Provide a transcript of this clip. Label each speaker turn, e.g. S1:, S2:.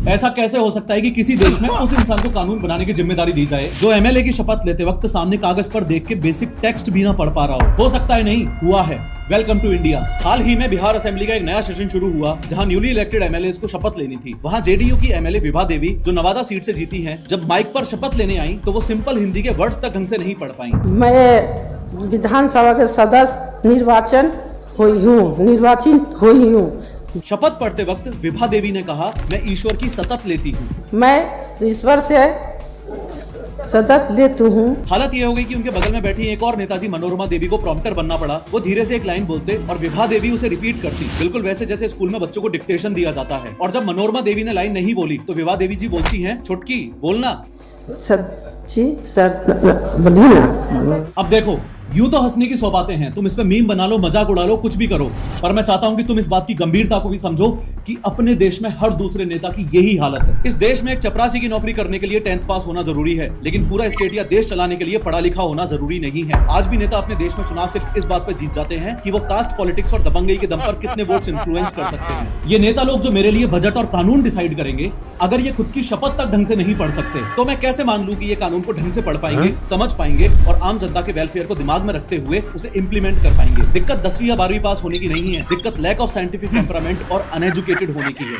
S1: ऐसा कैसे हो सकता है कि किसी देश में उस इंसान को कानून बनाने की जिम्मेदारी दी जाए जो एमएलए की शपथ लेते वक्त सामने कागज पर देख के बेसिक टेक्स्ट भी ना पढ़ पा रहा हो सकता है नहीं हुआ है। Welcome to India. हाल ही में बिहार असेंबली का एक नया सेशन शुरू हुआ जहां न्यूली इलेक्टेड एमएलए को शपथ लेनी थी। वहां जेडीयू की एमएलए विभा देवी जो नवादा सीट से जीती हैं, जब माइक पर शपथ लेने आई तो वो सिंपल हिंदी के वर्ड्स तक ढंग से नहीं पढ़ पाई।
S2: मैं विधानसभा के सदस्य निर्वाचित हुई हूँ।
S1: शपथ पढ़ते वक्त विभा देवी ने कहा, मैं ईश्वर की शपथ लेती हूँ।
S2: मैं ईश्वर से शपथ लेती हूँ।
S1: हालत यह हो गई कि उनके बगल में बैठी एक और नेताजी मनोरमा देवी को प्रॉम्प्टर बनना पड़ा। वो धीरे से एक लाइन बोलते और विभा देवी उसे रिपीट करती, बिल्कुल वैसे जैसे स्कूल में बच्चों को डिक्टेशन दिया जाता है। और जब मनोरमा देवी ने लाइन नहीं बोली तो विभा देवी जी बोलती हैं, छुटकी बोलना। अब देखो, यूं तो हंसने की 100 बातें हैं, तुम इस पे मीम बना लो, मजाक उड़ा लो, कुछ भी करो, पर मैं चाहता हूं कि तुम इस बात की गंभीरता को भी समझो कि अपने देश में हर दूसरे नेता की यही हालत है। इस देश में एक चपरासी की नौकरी करने के लिए 10th पास होना जरूरी है, लेकिन पूरा स्टेट या देश चलाने के लिए पढ़ा लिखा होना जरूरी नहीं है। आज भी नेता अपने देश में चुनाव सिर्फ इस बात पर जीत जाते हैं कि वो कास्ट पॉलिटिक्स और दबंगई के दम पर कितने वोट्स इन्फ्लुएंस कर सकते हैं। ये नेता लोग जो मेरे लिए बजट और कानून डिसाइड करेंगे, अगर ये खुद की शपथ तक ढंग से नहीं पढ़ सकते तो मैं कैसे मान लूं कि ये कानून को ढंग से पढ़ पाएंगे, समझ पाएंगे और आम जनता के वेलफेयर को दिमाग में रखते हुए उसे इंप्लीमेंट कर पाएंगे। दिक्कत 10वीं या 12वीं पास होने की नहीं है, दिक्कत लैक ऑफ साइंटिफिक टेम्परामेंट और अनएजुकेटेड होने की है।